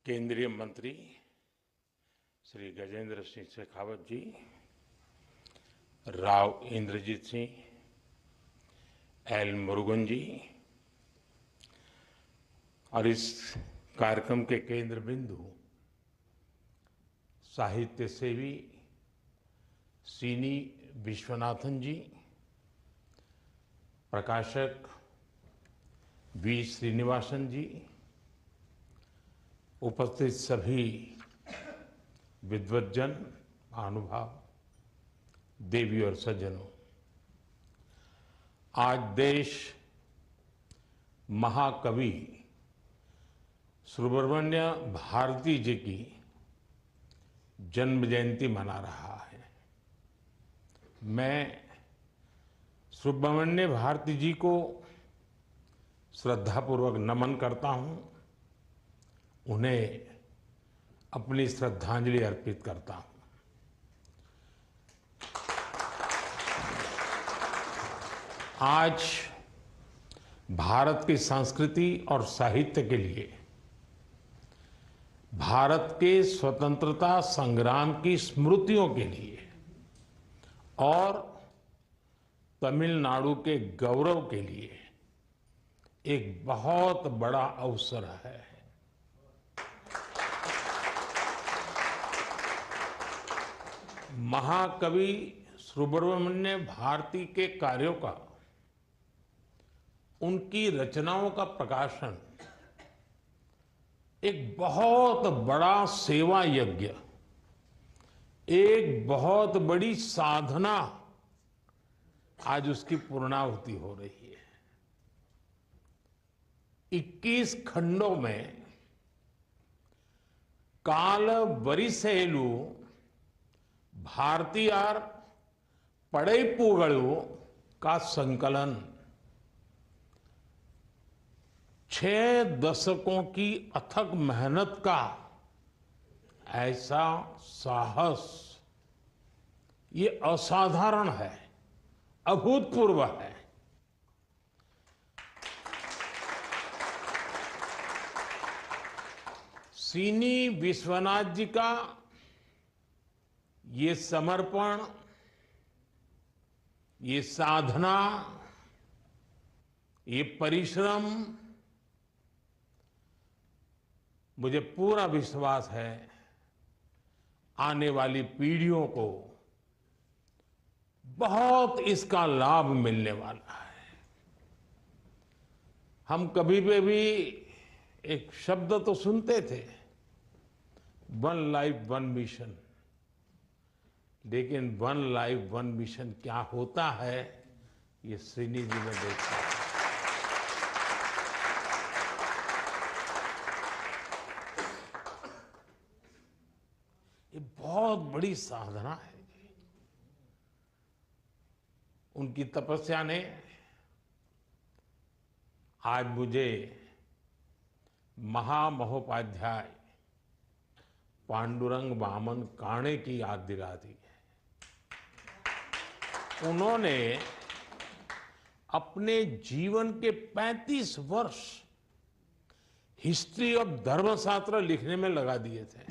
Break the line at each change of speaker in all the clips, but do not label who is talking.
केंद्रीय मंत्री श्री गजेंद्र सिंह शेखावत जी, राव इंद्रजीत सिंह, एल मुरुगन जी और इस कार्यक्रम के केंद्र बिंदु साहित्य सेवी सीनी विश्वनाथन जी, प्रकाशक वी श्रीनिवासन जी, उपस्थित सभी विद्वज्जन, महानुभाव, देवी और सज्जनों, आज देश महाकवि सुब्रमण्य भारती जी की जन्म जयंती मना रहा है। मैं सुब्रमण्य भारती जी को श्रद्धापूर्वक नमन करता हूं, उन्हें अपनी श्रद्धांजलि अर्पित करता हूं। आज भारत की संस्कृति और साहित्य के लिए भारत के स्वतंत्रता संग्राम की स्मृतियों के लिए और तमिलनाडु के गौरव के लिए एक बहुत बड़ा अवसर है। महाकवि सुब्रमण्य भारती के कार्यों का, उनकी रचनाओं का प्रकाशन एक बहुत बड़ा सेवा यज्ञ, एक बहुत बड़ी साधना आज उसकी पूर्णाहुति हो रही है। 21 खंडों में काल वरिसेलु भारतीयार पड़ैपूगलु का संकलन 6 दशकों की अथक मेहनत का ऐसा साहस, ये असाधारण है, अभूतपूर्व है। सीनी विश्वनाथ जी का ये समर्पण, ये साधना, ये परिश्रम, मुझे पूरा विश्वास है आने वाली पीढ़ियों को बहुत इसका लाभ मिलने वाला है। हम कभी भी एक शब्द तो सुनते थे, वन लाइफ वन मिशन, लेकिन वन लाइफ वन मिशन क्या होता है ये श्रीनी जी ने देखा। ये बहुत बड़ी साधना है। उनकी तपस्या ने आज मुझे महामहोपाध्याय पांडुरंग वामन काणे की याद दिला दी है। उन्होंने अपने जीवन के 35 वर्ष हिस्ट्री ऑफ धर्मशास्त्र लिखने में लगा दिए थे।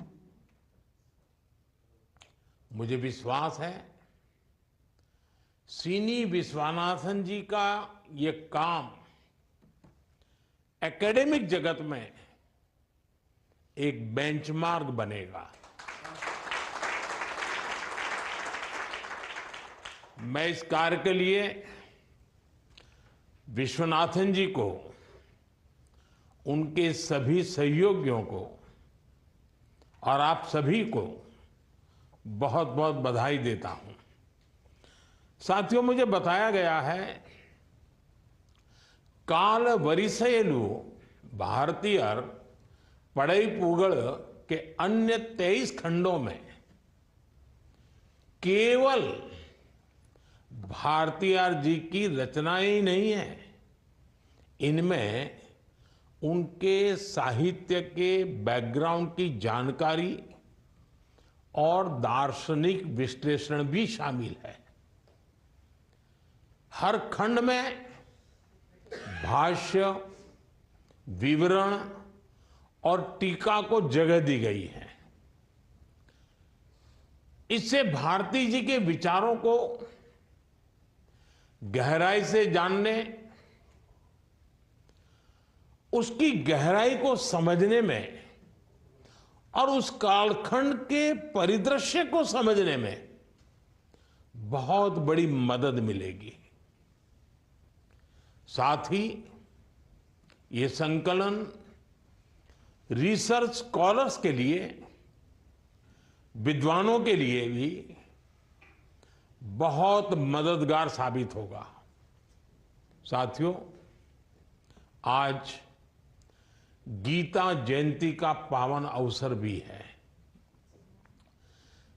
मुझे विश्वास है सीनी विश्वनाथन जी का ये काम एकेडमिक जगत में एक बेंचमार्क बनेगा। मैं इस कार्य के लिए विश्वनाथन जी को, उनके सभी सहयोगियों को और आप सभी को बहुत बहुत बधाई देता हूं। साथियों, मुझे बताया गया है काल वरिसेलु भारतीयर पड़ैपूगल के अन्य 23 खंडों में केवल भारतीयार जी की रचनाएं ही नहीं है, इनमें उनके साहित्य के बैकग्राउंड की जानकारी और दार्शनिक विश्लेषण भी शामिल है। हर खंड में भाष्य, विवरण और टीका को जगह दी गई है। इससे भारती जी के विचारों को गहराई से जानने, उसकी गहराई को समझने में और उस कालखंड के परिदृश्य को समझने में बहुत बड़ी मदद मिलेगी। साथ ही ये संकलन रिसर्च स्कॉलर्स के लिए, विद्वानों के लिए भी बहुत मददगार साबित होगा। साथियों, आज गीता जयंती का पावन अवसर भी है।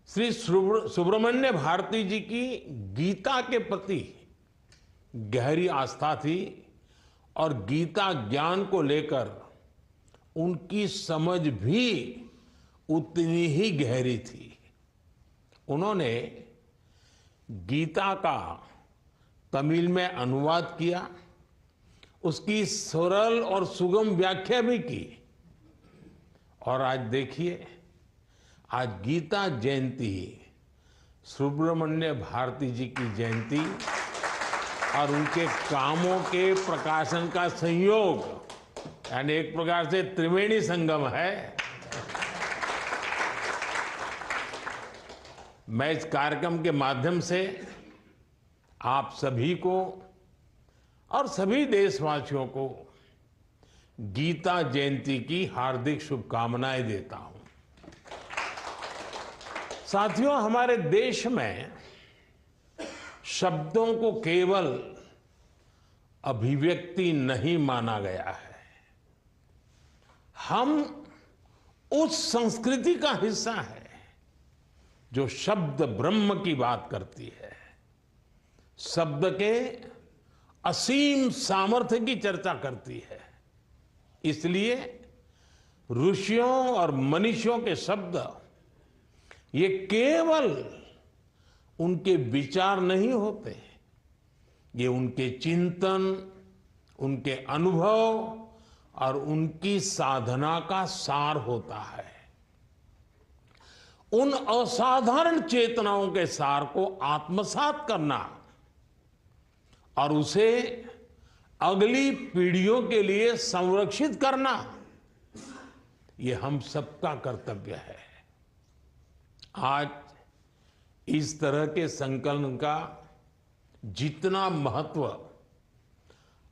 श्री सुब्रमण्य भारती जी की गीता के प्रति गहरी आस्था थी और गीता ज्ञान को लेकर उनकी समझ भी उतनी ही गहरी थी। उन्होंने गीता का तमिल में अनुवाद किया, उसकी सरल और सुगम व्याख्या भी की। और आज देखिए, आज गीता जयंती, सुब्रमण्य भारती जी की जयंती और उनके कामों के प्रकाशन का संयोग, यानी एक प्रकार से त्रिवेणी संगम है। मैं इस कार्यक्रम के माध्यम से आप सभी को और सभी देशवासियों को गीता जयंती की हार्दिक शुभकामनाएं देता हूं। साथियों, हमारे देश में शब्दों को केवल अभिव्यक्ति नहीं माना गया है। हम उस संस्कृति का हिस्सा है जो शब्द ब्रह्म की बात करती है, शब्द के असीम सामर्थ्य की चर्चा करती है। इसलिए ऋषियों और मनीषियों के शब्द ये केवल उनके विचार नहीं होते, ये उनके चिंतन, उनके अनुभव और उनकी साधना का सार होता है। उन असाधारण चेतनाओं के सार को आत्मसात करना और उसे अगली पीढ़ियों के लिए संरक्षित करना, ये हम सबका कर्तव्य है। आज इस तरह के संकलन का जितना महत्व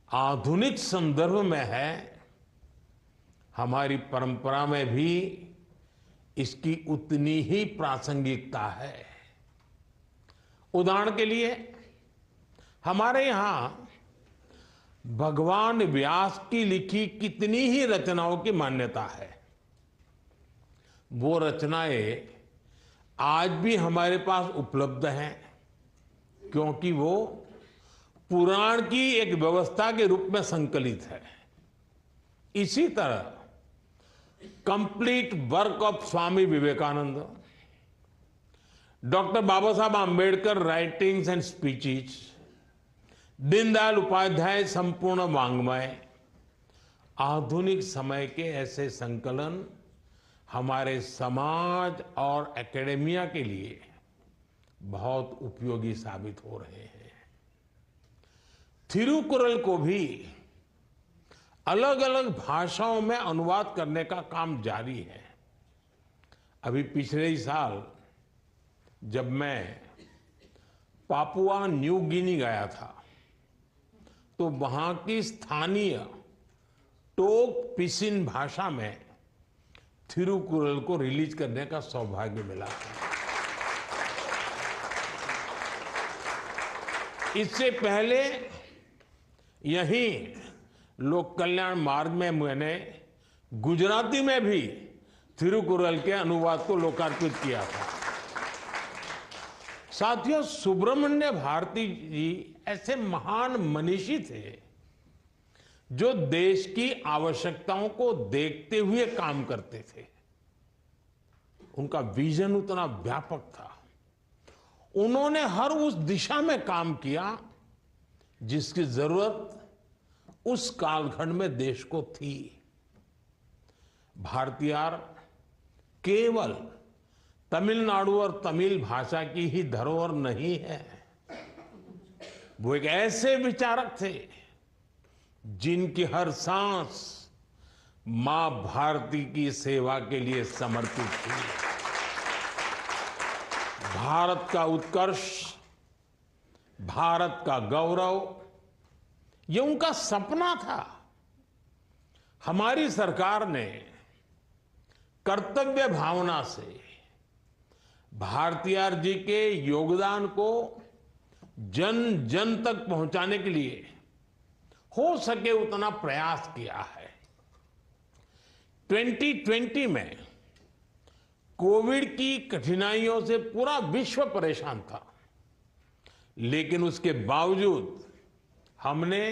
आधुनिक संदर्भ में है, हमारी परंपरा में भी इसकी उतनी ही प्रासंगिकता है। उदाहरण के लिए, हमारे यहां भगवान व्यास की लिखी कितनी ही रचनाओं की मान्यता है। वो रचनाएं आज भी हमारे पास उपलब्ध हैं, क्योंकि वो पुराण की एक व्यवस्था के रूप में संकलित है। इसी तरह complete work of Swami Vivekananda, doctor Baba Saheb Ambedkar writings and speeches, Deendayal Upadhyaya संपूर्ण वांग्मय, आधुनिक समय के ऐसे संकलन हमारे समाज और एकेडेमिया के लिए बहुत उपयोगी साबित हो रहे हैं। थिरुकुरल को भी अलग अलग भाषाओं में अनुवाद करने का काम जारी है। अभी पिछले ही साल जब मैं पापुआ न्यू गिनी गया था, तो वहां की स्थानीय टोक पिसिन भाषा में थिरुकुरल को रिलीज करने का सौभाग्य मिला था। इससे पहले यहीं लोक कल्याण मार्ग में मैंने गुजराती में भी थिरुकुरल के अनुवाद को लोकार्पित किया था। साथियों, सुब्रमण्य भारती जी ऐसे महान मनीषी थे जो देश की आवश्यकताओं को देखते हुए काम करते थे। उनका विजन उतना व्यापक था। उन्होंने हर उस दिशा में काम किया जिसकी जरूरत उस कालखंड में देश को थी। भारतीयार केवल तमिलनाडु और तमिल भाषा की ही धरोहर नहीं है, वो एक ऐसे विचारक थे जिनकी हर सांस मां भारती की सेवा के लिए समर्पित थी। भारत का उत्कर्ष, भारत का गौरव, ये उनका सपना था। हमारी सरकार ने कर्तव्य भावना से भारतीयार जी के योगदान को जन जन तक पहुंचाने के लिए हो सके उतना प्रयास किया है। 2020 में कोविड की कठिनाइयों से पूरा विश्व परेशान था, लेकिन उसके बावजूद हमने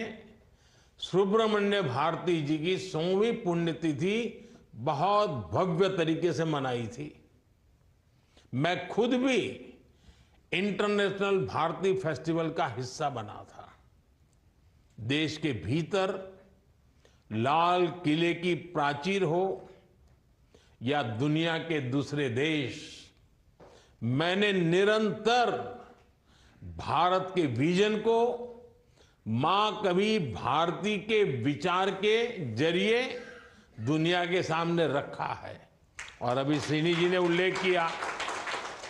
सुब्रमण्य भारती जी की 100वीं पुण्यतिथि बहुत भव्य तरीके से मनाई थी। मैं खुद भी इंटरनेशनल भारती फेस्टिवल का हिस्सा बना था। देश के भीतर लाल किले की प्राचीर हो या दुनिया के दूसरे देश, मैंने निरंतर भारत के विजन को मां कभी भारती के विचार के जरिए दुनिया के सामने रखा है। और अभी श्रीनी जी ने उल्लेख किया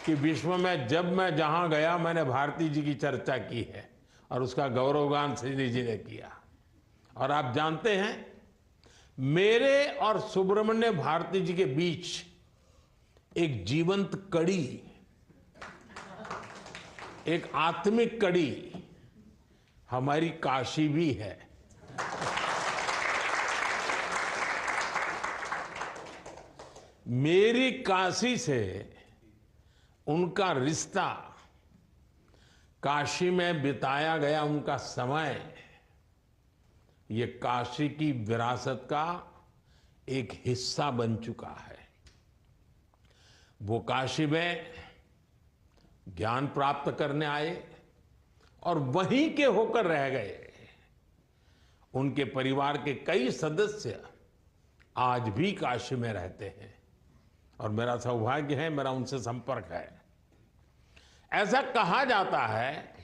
कि विश्व में जब मैं जहां गया मैंने भारती जी की चर्चा की है, और उसका गौरवगान श्रीनी जी ने किया। और आप जानते हैं, मेरे और सुब्रमण्य भारती जी के बीच एक जीवंत कड़ी, एक आत्मिक कड़ी हमारी काशी भी है। मेरी काशी से उनका रिश्ता, काशी में बिताया गया उनका समय, ये काशी की विरासत का एक हिस्सा बन चुका है। वो काशी में ज्ञान प्राप्त करने आए और वहीं के होकर रह गए। उनके परिवार के कई सदस्य आज भी काशी में रहते हैं और मेरा सौभाग्य है, मेरा उनसे संपर्क है। ऐसा कहा जाता है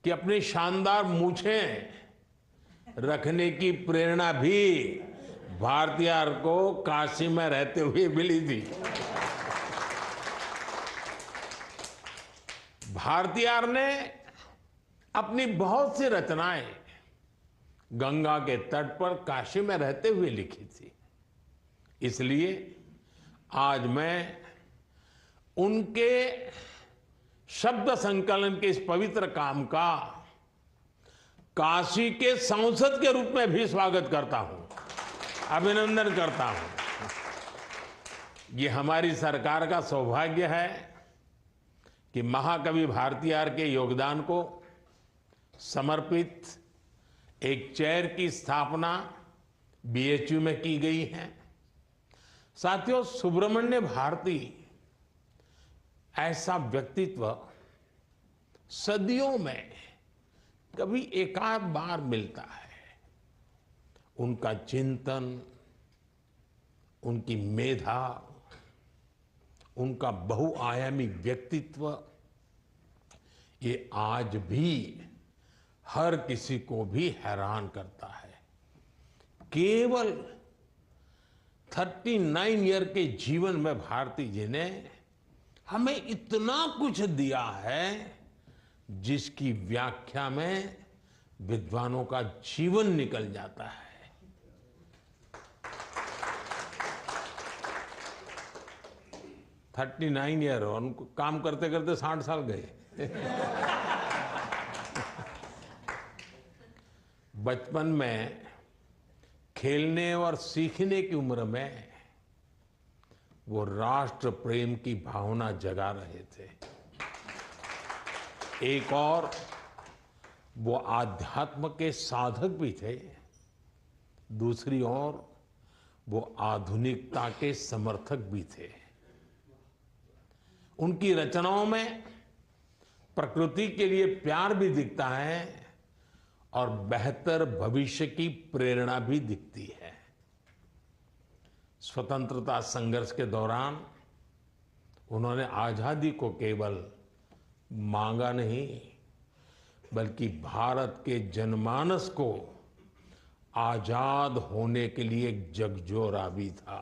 कि अपनी शानदार मूछें रखने की प्रेरणा भी भारतीयार को काशी में रहते हुए मिली थी। भारतीयार ने अपनी बहुत सी रचनाएं गंगा के तट पर काशी में रहते हुए लिखी थी। इसलिए आज मैं उनके शब्द संकलन के इस पवित्र काम का काशी के सांसद के रूप में भी स्वागत करता हूं, अभिनंदन करता हूं। ये हमारी सरकार का सौभाग्य है कि महाकवि भारतीयार के योगदान को समर्पित एक चेयर की स्थापना बीएचयू में की गई है। साथियों, सुब्रमण्य भारती ऐसा व्यक्तित्व सदियों में कभी एकाध बार मिलता है। उनका चिंतन, उनकी मेधा, उनका बहुआयामी व्यक्तित्व, ये आज भी हर किसी को भी हैरान करता है। केवल 39 ईयर के जीवन में भारती जी ने हमें इतना कुछ दिया है जिसकी व्याख्या में विद्वानों का जीवन निकल जाता है। थर्टी 39 ईयर और उनको काम करते करते 60 साल गए। बचपन में खेलने और सीखने की उम्र में वो राष्ट्र प्रेम की भावना जगा रहे थे। एक और वो आध्यात्म के साधक भी थे, दूसरी ओर वो आधुनिकता के समर्थक भी थे। उनकी रचनाओं में प्रकृति के लिए प्यार भी दिखता है और बेहतर भविष्य की प्रेरणा भी दिखती है। स्वतंत्रता संघर्ष के दौरान उन्होंने आजादी को केवल मांगा नहीं, बल्कि भारत के जनमानस को आजाद होने के लिए एक जगजोरा भी था।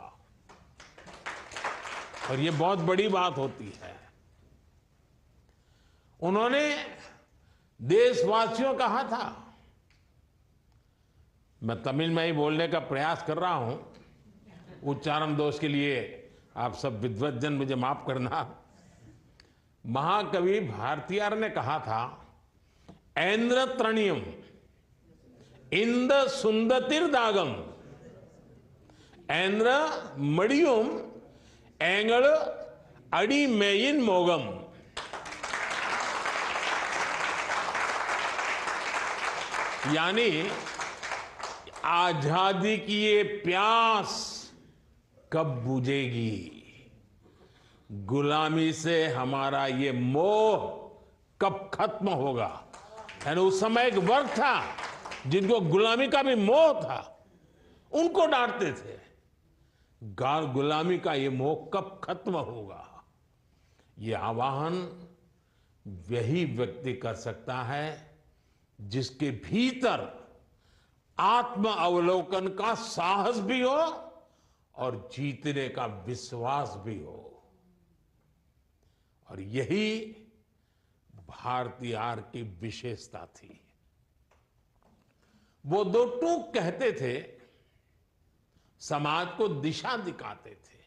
और ये बहुत बड़ी बात होती है। उन्होंने देशवासियों कहा था, मैं तमिल में ही बोलने का प्रयास कर रहा हूं, उच्चारण दोष के लिए आप सब विद्वज्जन मुझे माफ करना। महाकवि भारतीयार ने कहा था, ऐन्द्र तृणीयम इंद सुंदतिर दागम, ऐन्द्र मड़ियुम एंगल अड़ी मेइन मोगम। यानी आजादी की ये प्यास कब बुझेगी, गुलामी से हमारा ये मोह कब खत्म होगा। यानी उस समय एक वर्ग था जिनको गुलामी का भी मोह था, उनको डांटते थे, गुलामी का ये मोह कब खत्म होगा। ये आह्वान वही व्यक्ति कर सकता है जिसके भीतर आत्म अवलोकन का साहस भी हो और जीतने का विश्वास भी हो। और यही भारतीयार की विशेषता थी। वो दो टूक कहते थे, समाज को दिशा दिखाते थे।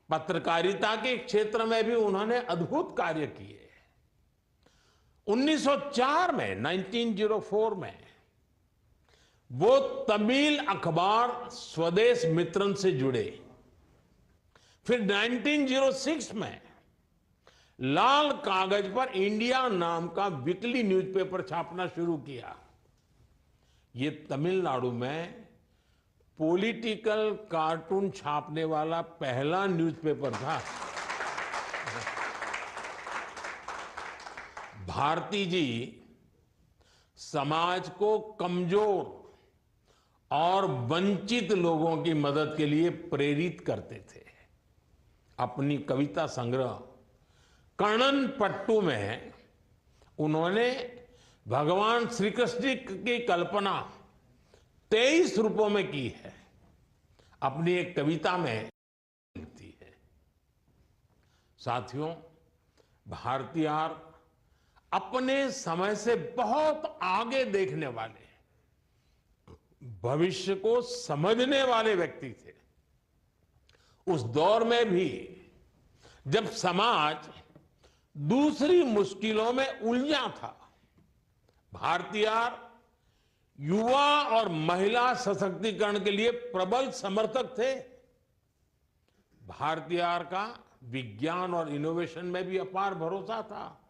पत्रकारिता के क्षेत्र में भी उन्होंने अद्भुत कार्य किए। 1904 में 1904 में वो तमिल अखबार स्वदेश मित्रन से जुड़े। फिर 1906 में लाल कागज पर इंडिया नाम का वीकली न्यूज़पेपर छापना शुरू किया। ये तमिलनाडु में पॉलिटिकल कार्टून छापने वाला पहला न्यूज़पेपर था। भारती जी समाज को कमजोर और वंचित लोगों की मदद के लिए प्रेरित करते थे। अपनी कविता संग्रह कर्णन पट्टू में उन्होंने भगवान श्री कृष्ण की कल्पना 23 रूपों में की है। अपनी एक कविता में लिखती है। साथियों, भारतीयार अपने समय से बहुत आगे देखने वाले, भविष्य को समझने वाले व्यक्ति थे। उस दौर में भी जब समाज दूसरी मुश्किलों में उलझा था, भारतीयार युवा और महिला सशक्तिकरण के लिए प्रबल समर्थक थे। भारतीयार का विज्ञान और इनोवेशन में भी अपार भरोसा था।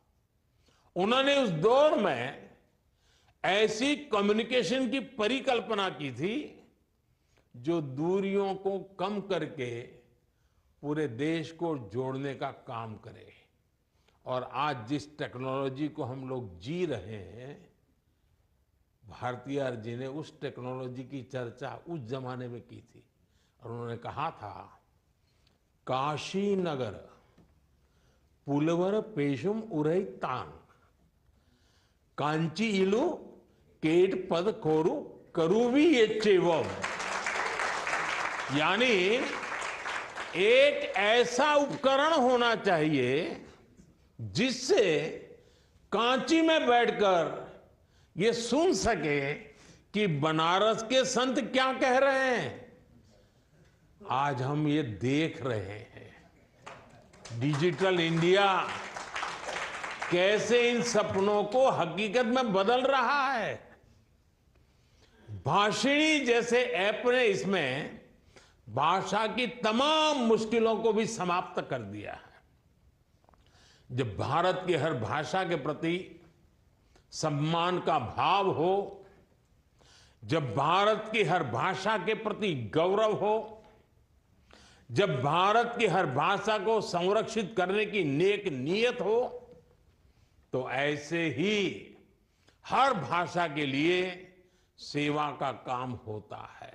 उन्होंने उस दौर में ऐसी कम्युनिकेशन की परिकल्पना की थी जो दूरियों को कम करके पूरे देश को जोड़ने का काम करे। और आज जिस टेक्नोलॉजी को हम लोग जी रहे हैं, भारतीयार जी ने उस टेक्नोलॉजी की चर्चा उस जमाने में की थी। और उन्होंने कहा था, काशी नगर पुलवर पेशुम उरई तांग, कांची इलु केट पद कोरु करुवी एचेवम। यानी एक ऐसा उपकरण होना चाहिए जिससे कांची में बैठकर ये सुन सके कि बनारस के संत क्या कह रहे हैं। आज हम ये देख रहे हैं, डिजिटल इंडिया कैसे इन सपनों को हकीकत में बदल रहा है। भाषिणी जैसे ऐप ने इसमें भाषा की तमाम मुश्किलों को भी समाप्त कर दिया है। जब भारत की हर भाषा के प्रति सम्मान का भाव हो, जब भारत की हर भाषा के प्रति गौरव हो, जब भारत की हर भाषा को संरक्षित करने की नेक नीयत हो, तो ऐसे ही हर भाषा के लिए सेवा का काम होता है।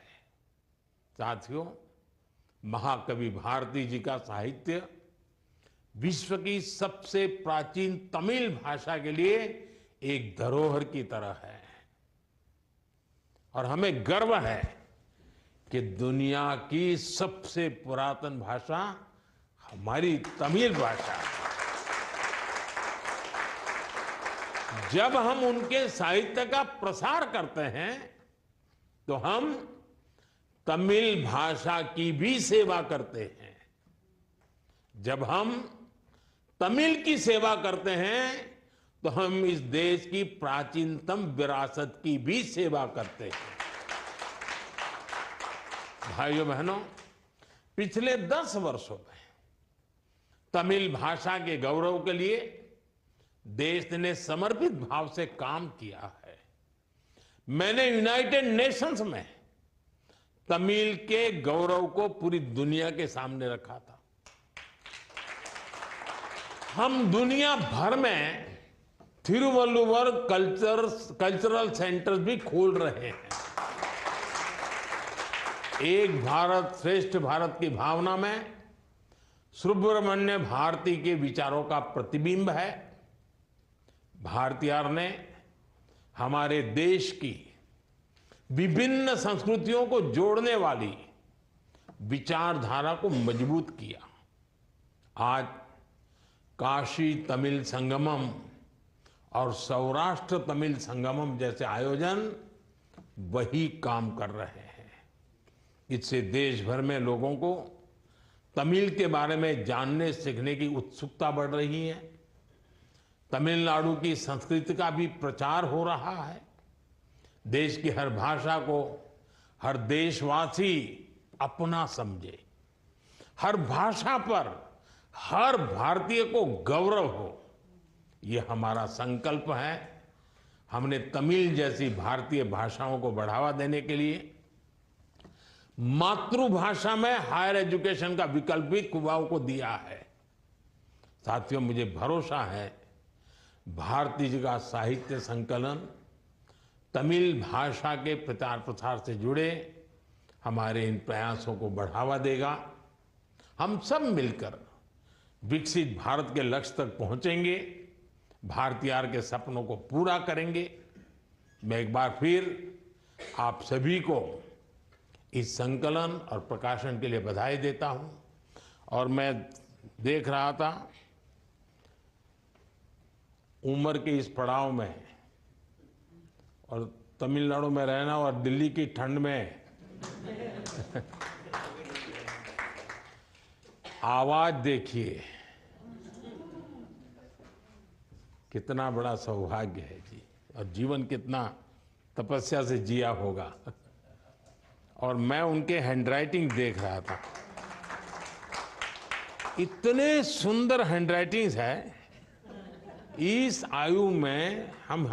साथियों, महाकवि भारती जी का साहित्य विश्व की सबसे प्राचीन तमिल भाषा के लिए एक धरोहर की तरह है और हमें गर्व है कि दुनिया की सबसे पुरातन भाषा हमारी तमिल भाषा है। जब हम उनके साहित्य का प्रसार करते हैं तो हम तमिल भाषा की भी सेवा करते हैं। जब हम तमिल की सेवा करते हैं तो हम इस देश की प्राचीनतम विरासत की भी सेवा करते हैं। भाइयों बहनों, पिछले 10 वर्षों में तमिल भाषा के गौरव के लिए देश ने समर्पित भाव से काम किया है। मैंने यूनाइटेड नेशंस में तमिल के गौरव को पूरी दुनिया के सामने रखा था। हम दुनिया भर में थिरुवल्लुवर कल्चरल सेंटर्स भी खोल रहे हैं। एक भारत श्रेष्ठ भारत की भावना में सुब्रमण्य भारती के विचारों का प्रतिबिंब है। भारतीयार ने हमारे देश की विभिन्न संस्कृतियों को जोड़ने वाली विचारधारा को मजबूत किया। आज काशी तमिल संगमम और सौराष्ट्र तमिल संगमम जैसे आयोजन वही काम कर रहे हैं। इससे देश भर में लोगों को तमिल के बारे में जानने सीखने की उत्सुकता बढ़ रही है। तमिलनाडु की संस्कृति का भी प्रचार हो रहा है। देश की हर भाषा को हर देशवासी अपना समझे, हर भाषा पर हर भारतीय को गौरव हो, ये हमारा संकल्प है। हमने तमिल जैसी भारतीय भाषाओं को बढ़ावा देने के लिए मातृभाषा में हायर एजुकेशन का विकल्प भी युवाओं को दिया है। साथियों, मुझे भरोसा है भारती जी का साहित्य संकलन तमिल भाषा के प्रचार प्रसार से जुड़े हमारे इन प्रयासों को बढ़ावा देगा। हम सब मिलकर विकसित भारत के लक्ष्य तक पहुंचेंगे, भारतीयार के सपनों को पूरा करेंगे। मैं एक बार फिर आप सभी को इस संकलन और प्रकाशन के लिए बधाई देता हूं। और मैं देख रहा था उम्र के इस पड़ाव में और तमिलनाडु में रहना और दिल्ली की ठंड में आवाज देखिए, कितना बड़ा सौभाग्य है जी, और जीवन कितना तपस्या से जिया होगा। और मैं उनके हैंडराइटिंग देख रहा था, इतने सुंदर हैंडराइटिंग्स है। इस आयु में हम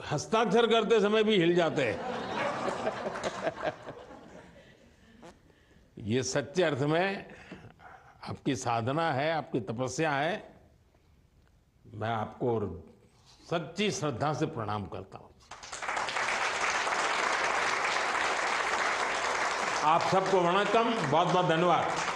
हस्ताक्षर करते समय भी हिल जाते हैं। ये सच्चे अर्थ में आपकी साधना है, आपकी तपस्या है। मैं आपको सच्ची श्रद्धा से प्रणाम करता हूं। आप सबको वणक्कम, बहुत बहुत धन्यवाद।